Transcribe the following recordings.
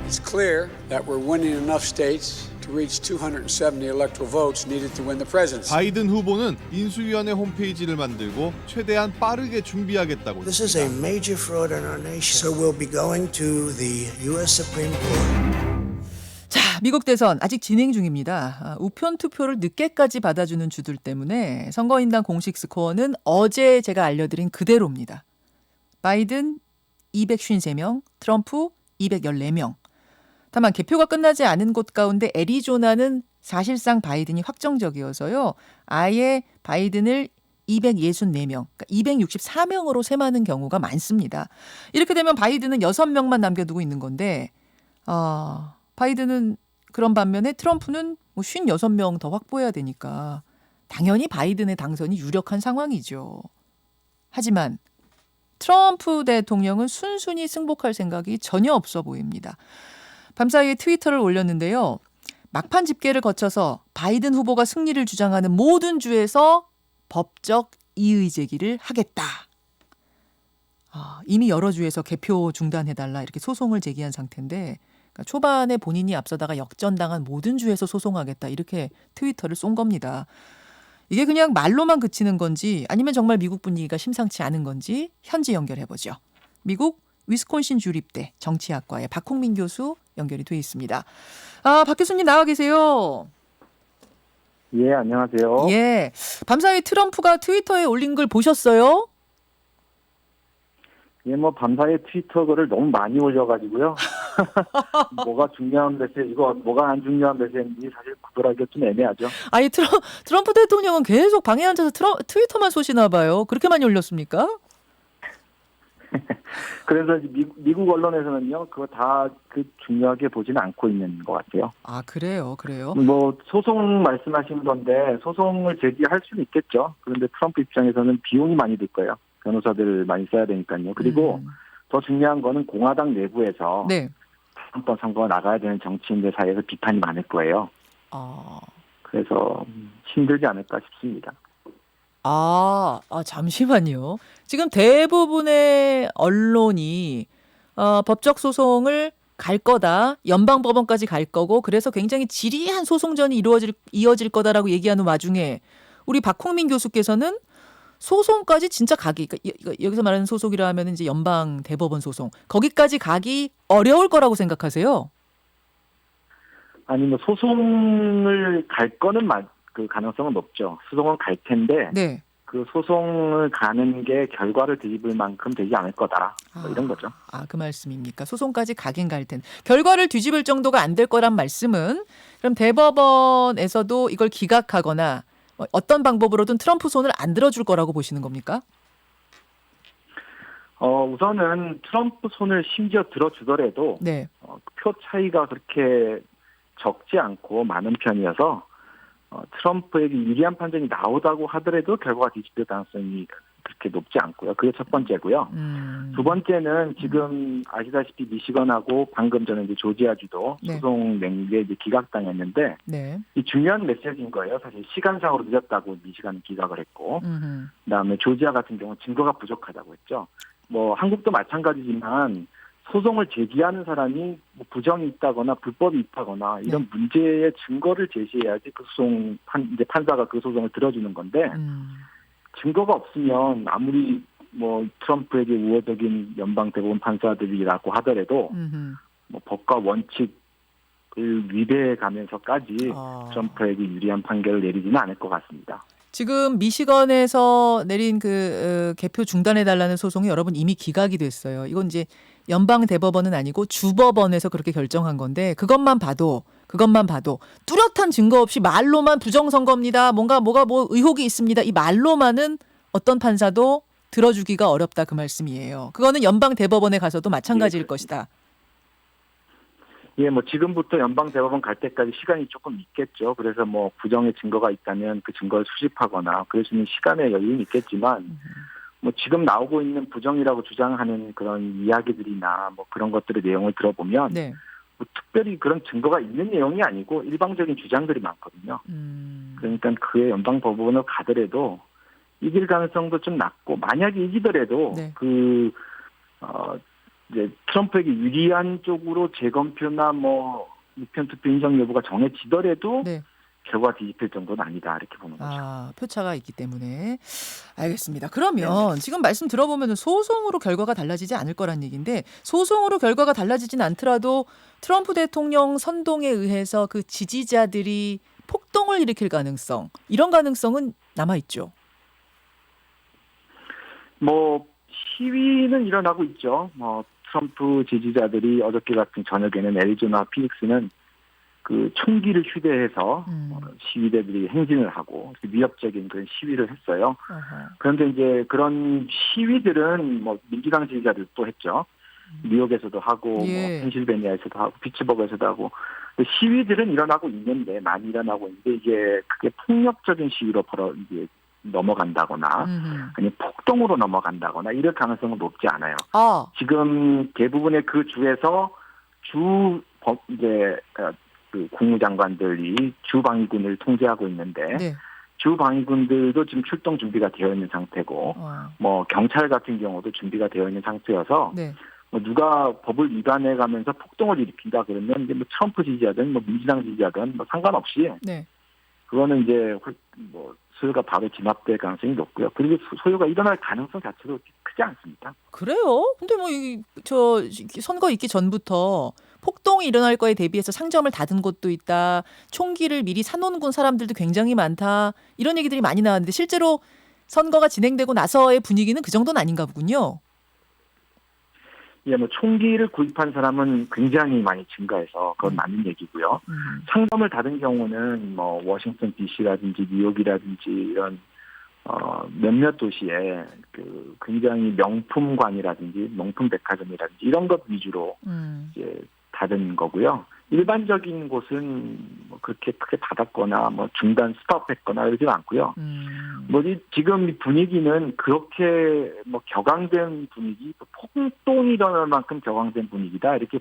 It's clear that we're winning enough states to reach 270 electoral votes needed to win the presidency. 바이든 후보는 인수위원회 홈페이지를 만들고 최대한 빠르게 준비하겠다고 This is a 했습니다. major fraud in our nation. So we'll be going to the U.S. Supreme Court. 자, 미국 대선 아직 진행 중입니다. 우편 투표를 늦게까지 받아주는 주들 때문에 선거인단 공식 스코어는 어제 제가 알려드린 그대로입니다. 바이든 253명, 트럼프 214명. 다만 개표가 끝나지 않은 곳 가운데 애리조나는 사실상 바이든이 확정적이어서요. 아예 바이든을 264명, 그러니까 264명으로 세마는 경우가 많습니다. 이렇게 되면 바이든은 6명만 남겨두고 있는 건데 바이든은 그런 반면에 트럼프는 56명 더 확보해야 되니까 당연히 바이든의 당선이 유력한 상황이죠. 하지만 트럼프 대통령은 순순히 승복할 생각이 전혀 없어 보입니다. 밤사이에 트위터를 올렸는데요. 막판 집계를 거쳐서 바이든 후보가 승리를 주장하는 모든 주에서 법적 이의 제기를 하겠다. 이미 여러 주에서 개표 중단해달라 이렇게 소송을 제기한 상태인데 그러니까 초반에 본인이 앞서다가 역전당한 모든 주에서 소송하겠다 이렇게 트위터를 쏜 겁니다. 이게 그냥 말로만 그치는 건지 아니면 정말 미국 분위기가 심상치 않은 건지 현지 연결해보죠. 미국 위스콘신 주립대 정치학과의 박홍민 교수 연결이 돼 있습니다. 박 교수님 나와 계세요. 예, 안녕하세요. 예, 밤사이 트럼프가 트위터에 올린 걸 보셨어요? 예, 밤사이에 트위터 글을 너무 많이 올려가지고요. 뭐가 중요한 메시지고 뭐가 안 중요한 메시지인지 사실 구별하기가 좀 애매하죠. 아니 트럼프 대통령은 계속 방에 앉아서 트위터만 쏘시나 봐요. 그렇게 많이 올렸습니까? 그래서 미국 언론에서는요, 그거 다 중요하게 보지는 않고 있는 것 같아요. 아, 그래요. 소송 말씀하신 건데, 소송을 제기할 수는 있겠죠. 그런데 트럼프 입장에서는 비용이 많이 들 거예요. 변호사들 많이 써야 되니까요. 그리고 더 중요한 거는 공화당 내부에서 네. 다음번 선거가 나가야 되는 정치인들 사이에서 비판이 많을 거예요. 그래서 힘들지 않을까 싶습니다. 잠시만요. 지금 대부분의 언론이 법적 소송을 갈 거다. 연방법원까지 갈 거고 그래서 굉장히 지리한 소송전이 이어질 거다라고 얘기하는 와중에 우리 박홍민 교수께서는 소송까지 진짜 가기, 그러니까 여기서 말하는 소송이라 하면 이제 연방 대법원 소송 거기까지 가기 어려울 거라고 생각하세요? 아니 소송을 갈 거는 그 가능성은 높죠. 소송을 갈 텐데 네. 그 소송을 가는 게 결과를 뒤집을 만큼 되지 않을 거다. 이런 거죠. 그 말씀입니까? 소송까지 가긴 갈 텐데 결과를 뒤집을 정도가 안 될 거란 말씀은 그럼 대법원에서도 이걸 기각하거나 어떤 방법으로든 트럼프 손을 안 들어줄 거라고 보시는 겁니까? 우선은 트럼프 손을 심지어 들어주더라도 네. 표 차이가 그렇게 적지 않고 많은 편이어서 트럼프에게 유리한 판정이 나오다고 하더라도 결과가 뒤집힐 가능성이 그렇게 높지 않고요. 그게 첫 번째고요. 두 번째는 지금 아시다시피 미시건하고 방금 전에 이제 조지아주도 네. 소송 낸 게 이제 기각당했는데 네. 이 중요한 메시지인 거예요. 사실 시간상으로 늦었다고 미시건은 기각을 했고, 그다음에 조지아 같은 경우는 증거가 부족하다고 했죠. 한국도 마찬가지지만 소송을 제기하는 사람이 부정이 있다거나 불법이 있다거나 이런 문제의 증거를 제시해야지 그 이제 판사가 그 소송을 들어주는 건데 증거가 없으면 아무리 트럼프에게 우호적인 연방 대법원 판사들이라고 하더라도 법과 원칙을 위배해 가면서까지 트럼프에게 유리한 판결을 내리지는 않을 것 같습니다. 지금 미시건에서 내린 그 개표 중단해달라는 소송이 여러분 이미 기각이 됐어요. 이건 이제 연방 대법원은 아니고 주법원에서 그렇게 결정한 건데 그것만 봐도 뚜렷한 증거 없이 말로만 부정선거입니다. 뭐가 의혹이 있습니다. 이 말로만은 어떤 판사도 들어주기가 어렵다 그 말씀이에요. 그거는 연방 대법원에 가서도 마찬가지일 것이다. 예, 지금부터 연방 대법원 갈 때까지 시간이 조금 있겠죠. 그래서 부정의 증거가 있다면 그 증거를 수집하거나 그럴 수 있는 시간의 여유는 있겠지만 지금 나오고 있는 부정이라고 주장하는 그런 이야기들이나 그런 것들의 내용을 들어보면 네. 특별히 그런 증거가 있는 내용이 아니고 일방적인 주장들이 많거든요. 그러니까 그의 연방 법원으로 가더라도 이길 가능성도 좀 낮고 만약에 이기더라도 네. 이제 트럼프에게 유리한 쪽으로 재검표나 뭐 우편 투표 인정 여부가 정해지더라도 네. 결과 뒤집힐 정도는 아니다 이렇게 보는 거죠. 아, 표차가 있기 때문에. 알겠습니다. 그러면 지금 말씀 들어보면 소송으로 결과가 달라지지 않을 거란 얘기인데 소송으로 결과가 달라지진 않더라도 트럼프 대통령 선동에 의해서 그 지지자들이 폭동을 일으킬 가능성, 이런 가능성은 남아있죠. 뭐 시위는 일어나고 있죠. 뭐 트럼프 지지자들이 어저께 같은 저녁에는 애리조나 피닉스는 그 총기를 휴대해서 시위대들이 행진을 하고 위협적인 그런 시위를 했어요. 그런데 이제 그런 시위들은 뭐 민주당 지지자들도 했죠. 뉴욕에서도 하고 예. 뭐 펜실베니아에서도 하고 피츠버그에서도 하고 시위들은 일어나고 있는데 많이 일어나고 있는데 이게 그게 폭력적인 시위로 이제 넘어간다거나 아니면 폭동으로 넘어간다거나 이럴 가능성은 높지 않아요. 아, 지금 대부분의 그 주에서 이제 그 국무장관들이 주방위군을 통제하고 있는데 네. 주방위군들도 지금 출동 준비가 되어 있는 상태고 뭐 경찰 같은 경우도 준비가 되어 있는 상태여서 네. 뭐 누가 법을 위반해 가면서 폭동을 일으킨다 그러면 이제 뭐 트럼프 지지자든 뭐 민주당 지지자든 뭐 상관없이 네. 그거는 이제 뭐 소요가 바로 진압될 가능성이 높고요. 그리고 소요가 일어날 가능성 자체도 크지 않습니다. 그래요? 근데 뭐 저 선거 있기 전부터 폭동이 일어날 거에 대비해서 상점을 닫은 곳도 있다. 총기를 미리 사놓은 사람들도 굉장히 많다. 이런 얘기들이 많이 나왔는데 실제로 선거가 진행되고 나서의 분위기는 그 정도는 아닌가 보군요. 예, 뭐 총기를 구입한 사람은 굉장히 많이 증가해서 그건 맞는 얘기고요. 상점을 닫은 경우는 뭐 워싱턴 D.C.라든지 뉴욕이라든지 이런 몇몇 도시에 그 굉장히 명품관이라든지 명품 백화점이라든지 이런 것 위주로 이제 닫은 거고요. 일반적인 곳은 뭐 그렇게 크게 닫았거나 뭐 중단 스톱했거나 그러지 않고요. 뭐 지금 분위기는 그렇게 뭐 격앙된 분위기, 폭동이 일어날 만큼 격앙된 분위기다 이렇게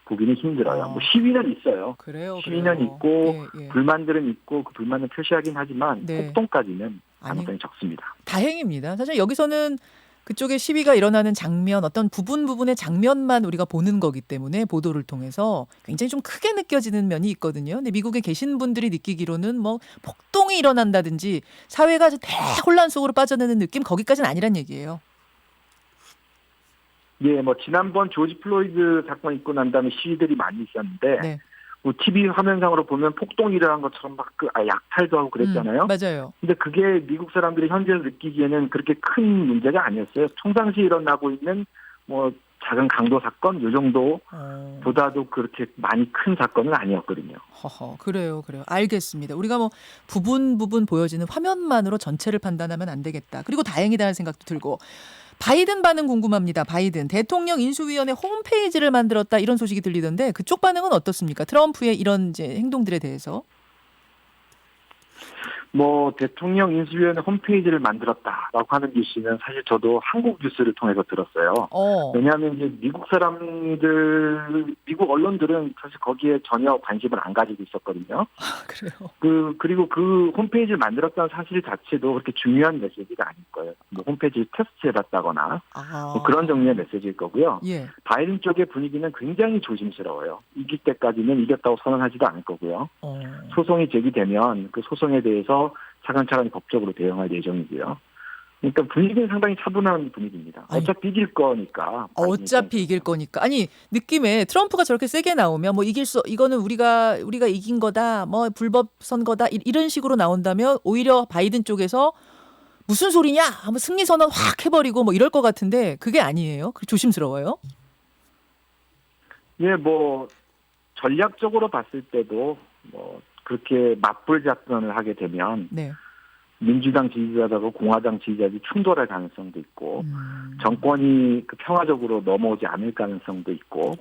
보기는 힘들어요. 뭐 시위는 있어요. 그래요. 시위는 있고 예. 불만들은 있고 그 불만을 표시하긴 하지만 네. 폭동까지는 가능성이 적습니다. 다행입니다. 사실 여기서는 그쪽에 시위가 일어나는 장면, 어떤 부분의 장면만 우리가 보는 거기 때문에 보도를 통해서 굉장히 좀 크게 느껴지는 면이 있거든요. 근데 미국에 계신 분들이 느끼기로는 뭐 폭동이 일어난다든지 사회가 대혼란 속으로 빠져드는 느낌, 거기까지는 아니란 얘기예요. 예, 뭐 지난번 조지 플로이드 사건 있고 난 다음에 시위들이 많이 있었는데 네. 뭐 TV 화면상으로 보면 폭동이 일어난 것처럼 막 약탈도 하고 그랬잖아요. 맞아요. 근데 그게 미국 사람들이 현재 느끼기에는 그렇게 큰 문제가 아니었어요. 평상시 일어나고 있는 뭐 작은 강도 사건 요 정도보다도 그렇게 많이 큰 사건은 아니었거든요. 그래요. 알겠습니다. 우리가 뭐 부분 보여지는 화면만으로 전체를 판단하면 안 되겠다. 그리고 다행이다는 생각도 들고. 바이든 반응 궁금합니다. 바이든 대통령 인수위원회 홈페이지를 만들었다 이런 소식이 들리던데 그쪽 반응은 어떻습니까? 트럼프의 이런 이제 행동들에 대해서. 뭐 대통령 인수위원회 홈페이지를 만들었다라고 하는 뉴스는 사실 저도 한국 뉴스를 통해서 들었어요. 왜냐하면 이제 미국 언론들은 사실 거기에 전혀 관심을 안 가지고 있었거든요. 그래요. 그리고 그 홈페이지를 만들었다는 사실 자체도 그렇게 중요한 메시지가 아닐 거예요. 뭐 홈페이지를 테스트해봤다거나 뭐 그런 종류의 메시지일 거고요. 예. 바이든 쪽의 분위기는 굉장히 조심스러워요. 이길 때까지는 이겼다고 선언하지도 않을 거고요. 소송이 제기되면 그 소송에 대해서 차근차근 법적으로 대응할 예정이고요. 그러니까 분위기는 상당히 차분한 분위기입니다. 어차피 이길 거니까. 아니 느낌에 트럼프가 저렇게 세게 나오면 뭐 이거는 우리가 이긴 거다. 뭐 불법 선거다. 이런 식으로 나온다면 오히려 바이든 쪽에서 무슨 소리냐? 한번 승리 선언 확 해버리고 뭐 이럴 것 같은데 그게 아니에요. 조심스러워요. 예, 뭐 전략적으로 봤을 때도 뭐 그렇게 맞불 작전을 하게 되면 네. 민주당 지지자하고 공화당 지지자들이 충돌할 가능성도 있고 정권이 평화적으로 넘어오지 않을 가능성도 있고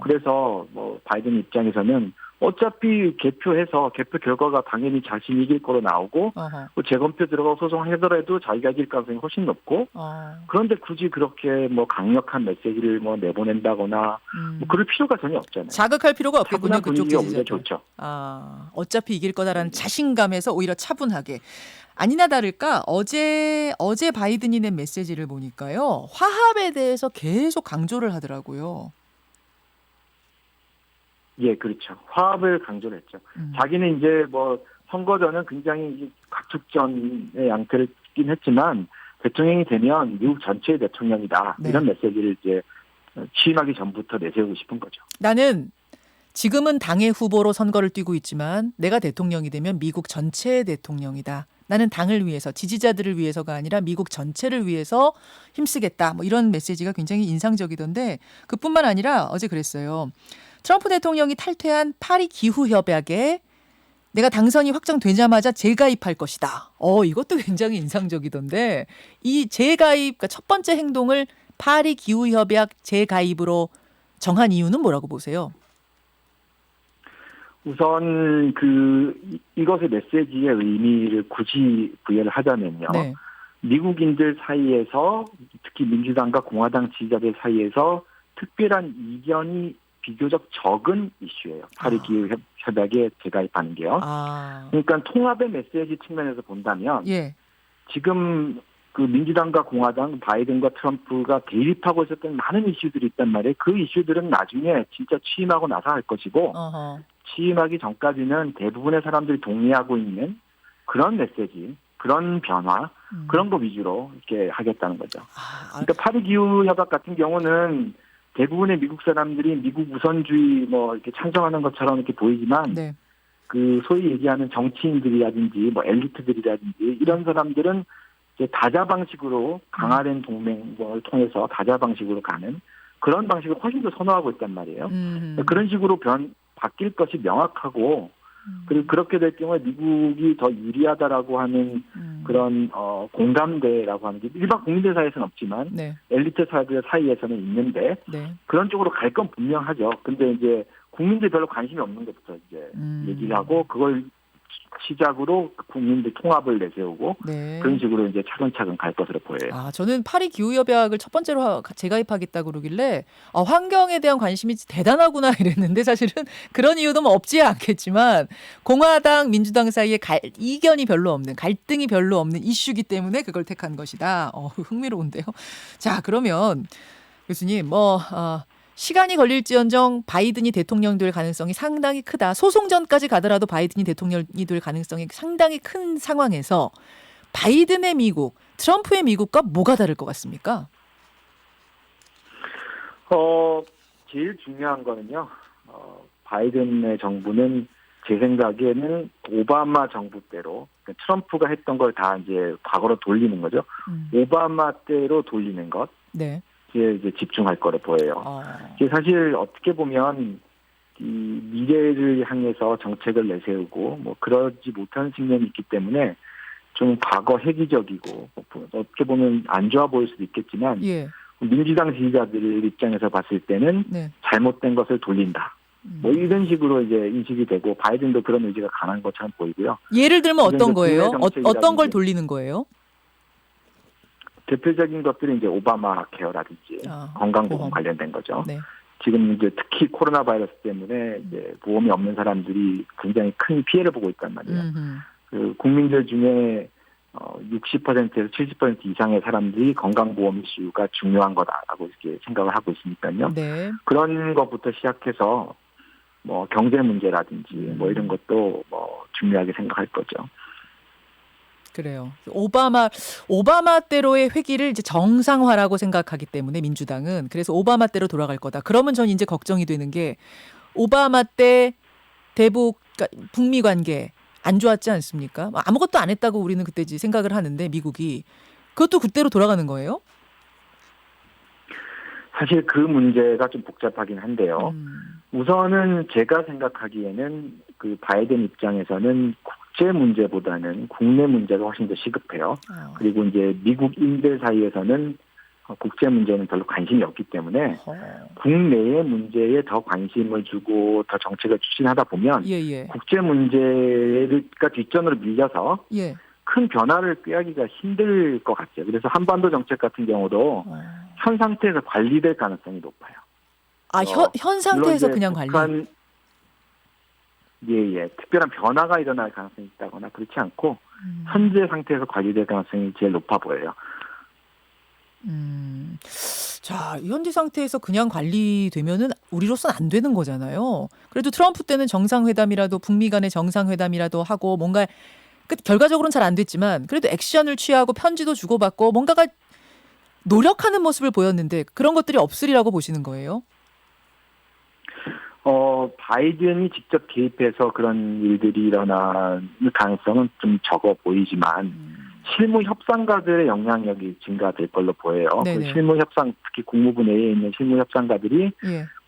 그래서 뭐 바이든 입장에서는 어차피 개표 결과가 당연히 자신이 이길 거로 나오고 뭐 재검표 들어가고 소송하더라도 자기가 이길 가능성이 훨씬 높고 그런데 굳이 그렇게 뭐 강력한 메시지를 뭐 내보낸다거나 뭐 그럴 필요가 전혀 없잖아요. 자극할 필요가 없겠군요. 그쪽 분위기가 지지자들. 오히려 좋죠. 어차피 이길 거다라는 자신감에서 오히려 차분하게. 아니나 다를까 어제 바이든이 낸 메시지를 보니까요. 화합에 대해서 계속 강조를 하더라고요. 예, 그렇죠. 화합을 강조를 했죠. 자기는 이제 뭐 선거 전은 굉장히 각축전의 양태를 띠긴 했지만 대통령이 되면 미국 전체의 대통령이다. 네. 이런 메시지를 이제 취임하기 전부터 내세우고 싶은 거죠. 나는 지금은 당의 후보로 선거를 뛰고 있지만 내가 대통령이 되면 미국 전체의 대통령이다. 나는 당을 위해서 지지자들을 위해서가 아니라 미국 전체를 위해서 힘쓰겠다. 뭐 이런 메시지가 굉장히 인상적이던데 그뿐만 아니라 어제 그랬어요. 트럼프 대통령이 탈퇴한 파리 기후협약에 내가 당선이 확정되자마자 재가입할 것이다. 이것도 굉장히 인상적이던데 이 재가입, 그러니까 첫 번째 행동을 파리 기후협약 재가입으로 정한 이유는 뭐라고 보세요? 우선 이것의 메시지의 의미를 굳이 부여를 하자면요. 네. 미국인들 사이에서 특히 민주당과 공화당 지지자들 사이에서 특별한 이견이 비교적 적은 이슈예요. 파리 기후협약에 재가입하는 게요. 그러니까 통합의 메시지 측면에서 본다면 예. 지금 그 민주당과 공화당, 바이든과 트럼프가 대립하고 있었던 많은 이슈들이 있단 말이에요. 그 이슈들은 나중에 진짜 취임하고 나서 할 것이고 취임하기 전까지는 대부분의 사람들이 동의하고 있는 그런 메시지, 그런 변화, 그런 거 위주로 이렇게 하겠다는 거죠. 그러니까 파리 기후협약 같은 경우는 대부분의 미국 사람들이 미국 우선주의 뭐 이렇게 찬성하는 것처럼 이렇게 보이지만 네. 그 소위 얘기하는 정치인들이라든지 뭐 엘리트들이라든지 이런 사람들은 이제 다자 방식으로 강화된 동맹을 통해서 다자 방식으로 가는 그런 방식을 훨씬 더 선호하고 있단 말이에요. 그런 식으로 바뀔 것이 명확하고 그리고 그렇게 될 경우에 미국이 더 유리하다라고 하는 그런 공감대라고 하는 게 일반 국민들 사이에서는 없지만 네. 엘리트 사이에서는 있는데 네. 그런 쪽으로 갈 건 분명하죠. 근데 이제 국민들 별로 관심이 없는 것부터 이제 얘기를 하고 그걸 시작으로 국민들 통합을 내세우고 네. 그런 식으로 이제 차근차근 갈 것으로 보여요. 저는 파리 기후협약을 첫 번째로 재가입하겠다고 그러길래 환경에 대한 관심이 대단하구나 이랬는데 사실은 그런 이유도 뭐 없지 않겠지만 공화당, 민주당 사이에 이견이 별로 없는 갈등이 별로 없는 이슈이기 때문에 그걸 택한 것이다. 흥미로운데요. 자, 그러면 교수님 시간이 걸릴지언정 바이든이 대통령 될 가능성이 상당히 크다. 소송전까지 가더라도 바이든이 대통령이 될 가능성이 상당히 큰 상황에서 바이든의 미국, 트럼프의 미국과 뭐가 다를 것 같습니까? 제일 중요한 거는요. 바이든의 정부는 제 생각에는 오바마 정부 때로 트럼프가 했던 걸 다 이제 과거로 돌리는 거죠. 오바마 때로 돌리는 것. 네. 이제 집중할 거로 보여요. 사실 어떻게 보면 이 미래를 향해서 정책을 내세우고 뭐 그러지 못하는 측면이 있기 때문에 좀 과거 회귀적이고 어떻게 보면 안 좋아 보일 수도 있겠지만 예. 민주당 지지자들 입장에서 봤을 때는 네. 잘못된 것을 돌린다. 뭐 이런 식으로 이제 인식이 되고 바이든도 그런 의지가 강한 것처럼 보이고요. 예를 들면 어떤 거예요? 어떤 걸 돌리는 거예요? 대표적인 것들이 이제 오바마 케어라든지 건강보험 관련된 거죠. 네. 지금 이제 특히 코로나 바이러스 때문에 이제 보험이 없는 사람들이 굉장히 큰 피해를 보고 있단 말이에요. 그 국민들 중에 60%에서 70% 이상의 사람들이 건강보험 이슈가 중요한 거다라고 이렇게 생각을 하고 있으니까요. 네. 그런 것부터 시작해서 뭐 경제 문제라든지 뭐 이런 것도 뭐 중요하게 생각할 거죠. 그래요. 오바마 때로의 회기를 이제 정상화라고 생각하기 때문에 민주당은 그래서 오바마 때로 돌아갈 거다. 그러면 전 이제 걱정이 되는 게 오바마 때 대북 그러니까 북미 관계 안 좋았지 않습니까? 아무것도 안 했다고 우리는 그때 생각을 하는데 미국이 그것도 그때로 돌아가는 거예요? 사실 그 문제가 좀 복잡하긴 한데요. 우선은 제가 생각하기에는 그 바이든 입장에서는 국제 문제보다는 국내 문제가 훨씬 더 시급해요. 그리고 이제 미국인들 사이에서는 국제 문제는 별로 관심이 없기 때문에 국내의 문제에 더 관심을 주고 더 정책을 추진하다 보면 예. 국제 문제가 뒷전으로 밀려서 예. 큰 변화를 꾀하기가 힘들 것 같아요. 그래서 한반도 정책 같은 경우도 현 상태에서 관리될 가능성이 높아요. 현 상태에서 그냥 관리. 예. 특별한 변화가 일어날 가능성이 있다거나 그렇지 않고 현재 상태에서 관리될 가능성이 제일 높아 보여요. 자, 현재 상태에서 그냥 관리되면은 우리로서는 안 되는 거잖아요. 그래도 트럼프 때는 정상회담이라도 북미 간의 정상회담이라도 하고 뭔가 결과적으로는 잘 안 됐지만 그래도 액션을 취하고 편지도 주고받고 뭔가가 노력하는 모습을 보였는데 그런 것들이 없으리라고 보시는 거예요? 바이든이 직접 개입해서 그런 일들이 일어날 가능성은 좀 적어 보이지만 실무 협상가들의 영향력이 증가될 걸로 보여요. 그 실무 협상, 특히 국무부 내에 있는 실무 협상가들이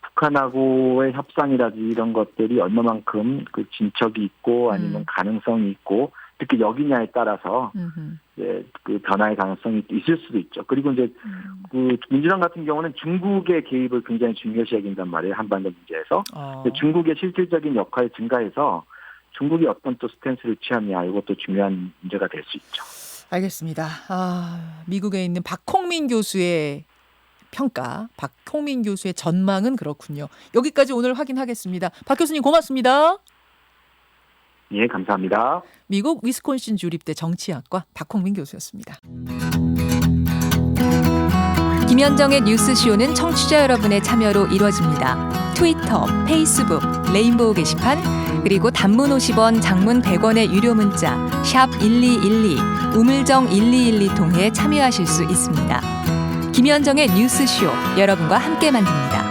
북한하고의 협상이라든지 이런 것들이 얼마만큼 그 진척이 있고 아니면 가능성이 있고 특히 여기냐에 따라서 그 변화의 가능성이 있을 수도 있죠. 그리고 이제 그 민주당 같은 경우는 중국의 개입을 굉장히 중요시 여긴단 말이에요. 한반도 문제에서. 중국의 실질적인 역할이 증가해서 중국이 어떤 또 스탠스를 취하느냐 이것도 중요한 문제가 될 수 있죠. 알겠습니다. 미국에 있는 박홍민 교수의 평가, 박홍민 교수의 전망은 그렇군요. 여기까지 오늘 확인하겠습니다. 박 교수님 고맙습니다. 예, 감사합니다. 미국 위스콘신 주립대 정치학과 박홍민 교수였습니다. 김현정의 뉴스쇼는 청취자 여러분의 참여로 이루어집니다. 트위터, 페이스북, 레인보우 게시판, 그리고 단문 50원, 장문 100원의 유료 문자 샵 1212, 우물정 1212 통해 참여하실 수 있습니다. 김현정의 뉴스쇼, 여러분과 함께 만듭니다.